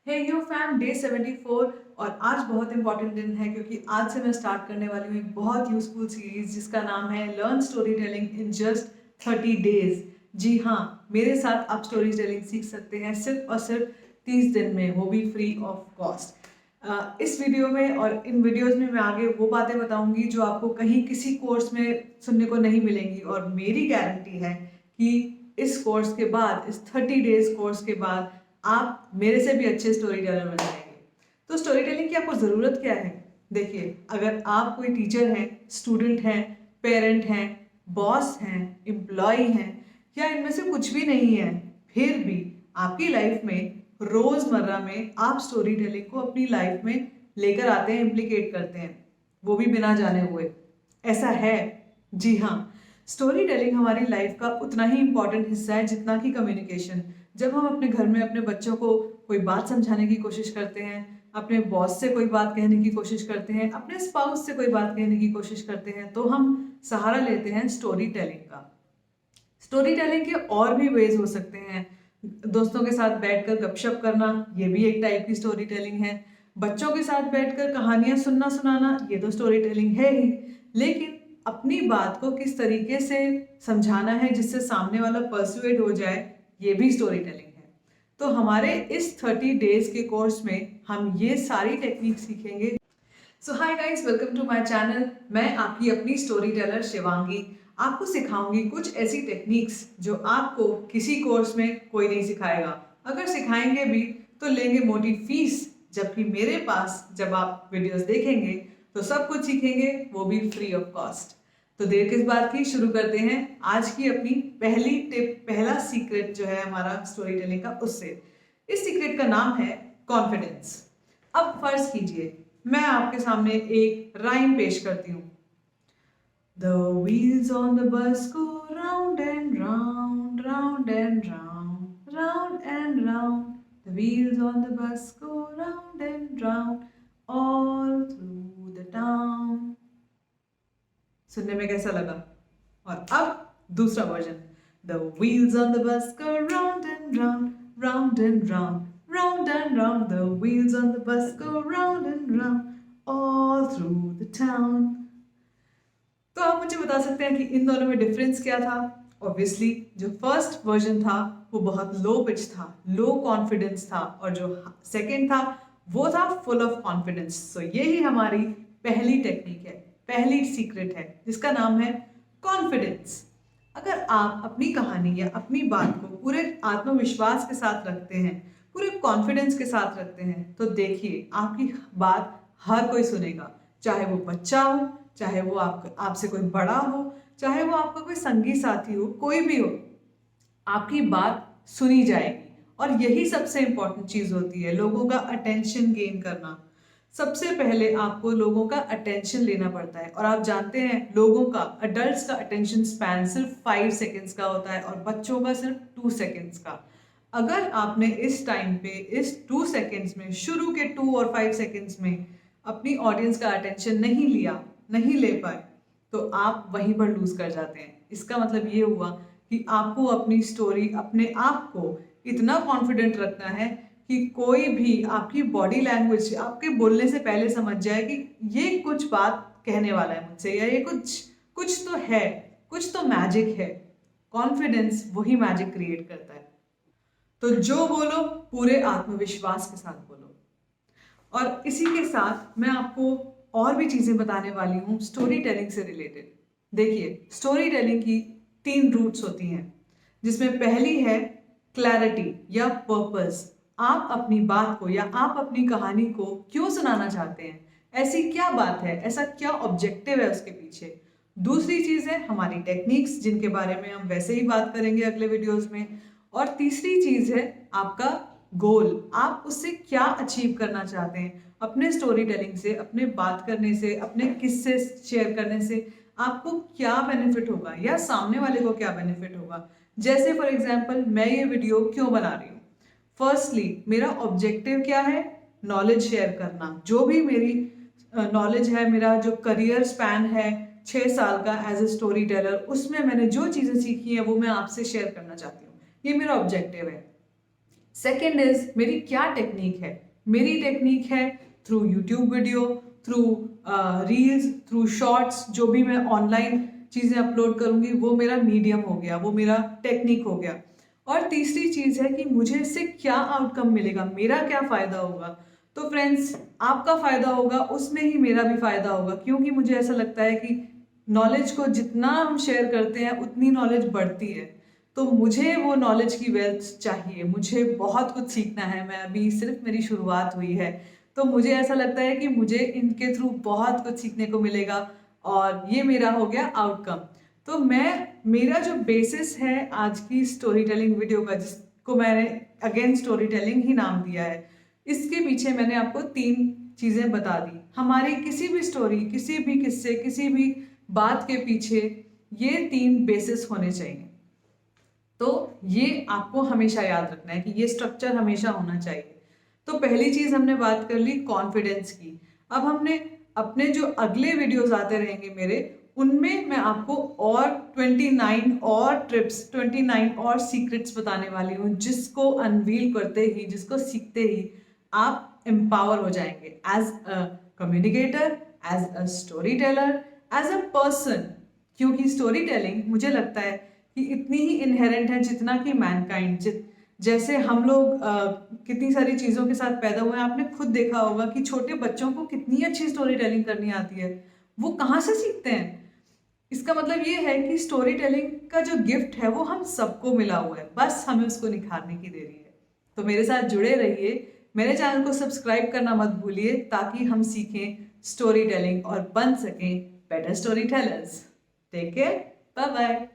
Hey you fam day 74। और आज बहुत इंपॉर्टेंट दिन है क्योंकि आज से मैं स्टार्ट करने वाली हूँ एक बहुत यूजफुल सीरीज जिसका नाम है learn storytelling in just 30 days. जी हाँ, मेरे साथ आप स्टोरी टेलिंग सीख सकते हैं सिर्फ और सिर्फ 30 दिन में, वो भी फ्री ऑफ कॉस्ट। इस वीडियो में और इन वीडियोस में मैं आगे वो बातें बताऊंगी जो आपको कहीं किसी कोर्स में सुनने को नहीं मिलेंगी, और मेरी गारंटी है कि इस कोर्स के बाद, इस 30 डेज कोर्स के बाद, आप मेरे से भी अच्छे स्टोरी टेलर बन जाएंगे। तो स्टोरी टेलिंग की आपको ज़रूरत क्या है? देखिए, अगर आप कोई टीचर हैं, स्टूडेंट हैं, पेरेंट हैं, बॉस हैं, एम्प्लॉय हैं, या इनमें से कुछ भी नहीं है, फिर भी आपकी लाइफ में रोज़मर्रा में आप स्टोरी टेलिंग को अपनी लाइफ में लेकर आते हैं, इम्प्लीकेट करते हैं, वो भी बिना जाने हुए। ऐसा है? जी हाँ, स्टोरी टेलिंग हमारी लाइफ का उतना ही इम्पॉर्टेंट हिस्सा है जितना कि कम्युनिकेशन। जब हम अपने घर में अपने बच्चों को कोई बात समझाने की कोशिश करते हैं, अपने बॉस से कोई बात कहने की कोशिश करते हैं, अपने स्पाउस से कोई बात कहने की कोशिश करते हैं, तो हम सहारा लेते हैं स्टोरी टेलिंग का। स्टोरी टेलिंग के और भी वेज हो सकते हैं। दोस्तों के साथ बैठकर गपशप करना, ये भी एक टाइप की स्टोरी टेलिंग है। बच्चों के साथ बैठकर कहानियां सुनना सुनाना, ये तो स्टोरी टेलिंग है ही। लेकिन अपनी बात को किस तरीके से समझाना है जिससे सामने वाला परसुएड हो जाए, ये भी स्टोरी टेलिंग है। तो हमारे इस 30 डेज के कोर्स में हम ये सारी टेक्निक सीखेंगे। So hi guys, welcome to my channel. मैं आपकी अपनी स्टोरी टेलर शिवांगी आपको सिखाऊंगी कुछ ऐसी टेक्निक्स जो आपको किसी कोर्स में कोई नहीं सिखाएगा। अगर सिखाएंगे भी तो लेंगे मोटी फीस, जबकि मेरे पास जब आप वीडियोस देखेंगे तो सब कुछ सीखेंगे, वो भी फ्री ऑफ कॉस्ट। तो देर किस बात की, शुरू करते हैं आज की अपनी पहली टिप, पहला सीक्रेट जो है हमारा स्टोरी टेलिंग का, उससे। इस सीक्रेट का नाम है कॉन्फिडेंस। अब फर्ज कीजिए मैं आपके सामने एक राइम पेश करती हूँ। The wheels on the bus go round and round, round and round, round and round. The wheels on the bus go round and round, all through the town. सुनने में कैसा लगा? और अब दूसरा version. The wheels on the bus go round and round, round and round, round and round. The wheels on the bus go round and round, all through the town. तो आप मुझे बता सकते हैं कि इन दोनों में डिफरेंस क्या था? ऑब्वियसली जो फर्स्ट वर्जन था वो बहुत लो पिच था, लो कॉन्फिडेंस था, और जो सेकंड था वो था फुल ऑफ कॉन्फिडेंस। सो यही हमारी पहली टेक्निक है, पहली सीक्रेट है, जिसका नाम है कॉन्फिडेंस। अगर आप अपनी कहानी या अपनी बात को पूरे आत्मविश्वास के साथ रखते हैं, पूरे कॉन्फिडेंस के साथ रखते हैं, तो देखिए आपकी बात हर कोई सुनेगा। चाहे वो बच्चा हो, चाहे वो आपसे कोई बड़ा हो, चाहे वो आपका कोई संगी साथी हो, कोई भी हो, आपकी बात सुनी जाएगी। और यही सबसे इंपॉर्टेंट चीज होती है, लोगों का अटेंशन गेन करना। सबसे पहले आपको लोगों का अटेंशन लेना पड़ता है, और आप जानते हैं लोगों का, अडल्ट्स का अटेंशन स्पैन सिर्फ 5 सेकेंड्स का होता है और बच्चों का सिर्फ 2 सेकेंड्स का। अगर आपने इस टाइम पे, इस 2 सेकेंड्स में, शुरू के 2 और 5 सेकेंड्स में अपनी ऑडियंस का अटेंशन नहीं लिया, नहीं ले पाए, तो आप वहीं पर लूज कर जाते हैं। इसका मतलब ये हुआ कि आपको अपनी स्टोरी, अपने आप को इतना कॉन्फिडेंट रखना है कि कोई भी आपकी बॉडी लैंग्वेज, आपके बोलने से पहले समझ जाए कि ये कुछ बात कहने वाला है मुझसे, या ये कुछ कुछ तो है, कुछ तो मैजिक है। कॉन्फिडेंस वही मैजिक क्रिएट करता है। तो जो बोलो पूरे आत्मविश्वास के साथ बोलो। और इसी के साथ मैं आपको और भी चीजें बताने वाली हूँ स्टोरी टेलिंग से रिलेटेड। देखिए, स्टोरी टेलिंग की 3 रूट्स होती हैं, जिसमें पहली है क्लैरिटी या पर्पस। आप अपनी बात को या आप अपनी कहानी को क्यों सुनाना चाहते हैं, ऐसी क्या बात है, ऐसा क्या ऑब्जेक्टिव है उसके पीछे। दूसरी चीज है हमारी टेक्निक्स, जिनके बारे में हम वैसे ही बात करेंगे अगले वीडियोस में। और तीसरी चीज है आपका गोल, आप उससे क्या अचीव करना चाहते हैं। अपने स्टोरी टेलिंग से, अपने बात करने से, अपने किस्से शेयर करने से आपको क्या बेनिफिट होगा या सामने वाले को क्या बेनिफिट होगा। जैसे फॉर एग्जांपल मैं ये वीडियो क्यों बना रही हूँ? फर्स्टली मेरा ऑब्जेक्टिव क्या है? नॉलेज शेयर करना। जो भी मेरी नॉलेज है, मेरा जो करियर स्पैन है 6 साल का एज ए स्टोरी टेलर, उसमें मैंने जो चीज़ें सीखी हैं वो मैं आपसे शेयर करना चाहती हूँ। ये मेरा ऑब्जेक्टिव है। सेकेंड इज मेरी क्या टेक्निक है। मेरी टेक्निक है through YouTube video, through reels, through shorts, जो भी मैं ऑनलाइन चीज़ें अपलोड करूँगी वो मेरा मीडियम हो गया, वो मेरा टेक्निक हो गया। और तीसरी चीज़ है कि मुझे इससे क्या आउटकम मिलेगा, मेरा क्या फ़ायदा होगा। तो फ्रेंड्स, आपका फ़ायदा होगा उसमें ही मेरा भी फ़ायदा होगा, क्योंकि मुझे ऐसा लगता है कि नॉलेज को जितना हम शेयर करते हैं उतनी नॉलेज बढ़ती है। तो मुझे वो नॉलेज की वेल्थ चाहिए, मुझे बहुत कुछ सीखना है, मैं अभी सिर्फ मेरी शुरुआत हुई है। तो मुझे ऐसा लगता है कि मुझे इनके थ्रू बहुत कुछ सीखने को मिलेगा और ये मेरा हो गया आउटकम। तो मेरा जो बेसिस है आज की स्टोरी टेलिंग वीडियो का, जिसको मैंने अगेन स्टोरी टेलिंग ही नाम दिया है, इसके पीछे मैंने आपको 3 चीज़ें बता दी। हमारी किसी भी स्टोरी, किसी भी किस्से, किसी भी बात के पीछे ये 3 बेसिस होने चाहिए। तो ये आपको हमेशा याद रखना है कि ये स्ट्रक्चर हमेशा होना चाहिए। तो पहली चीज हमने बात कर ली कॉन्फिडेंस की। अब हमने अपने जो अगले वीडियोस आते रहेंगे मेरे, उनमें मैं आपको और 29 और ट्रिप्स, 29 और सीक्रेट्स बताने वाली हूँ, जिसको अनवील करते ही, जिसको सीखते ही आप एम्पावर हो जाएंगे as a communicator, as a storyteller, as a person. क्योंकि स्टोरी टेलिंग मुझे लगता है कि इतनी ही इनहेरेंट है जितना कि मैनकाइंड। जैसे हम लोग कितनी सारी चीज़ों के साथ पैदा हुए हैं, आपने खुद देखा होगा कि छोटे बच्चों को कितनी अच्छी स्टोरी टेलिंग करनी आती है, वो कहाँ से सीखते हैं। इसका मतलब ये है कि स्टोरी टेलिंग का जो गिफ्ट है वो हम सबको मिला हुआ है, बस हमें उसको निखारने की देरी है। तो मेरे साथ जुड़े रहिए, मेरे चैनल को सब्सक्राइब करना मत भूलिए, ताकि हम सीखें स्टोरी टेलिंग और बन सकें better storytellers. Take care, bye bye.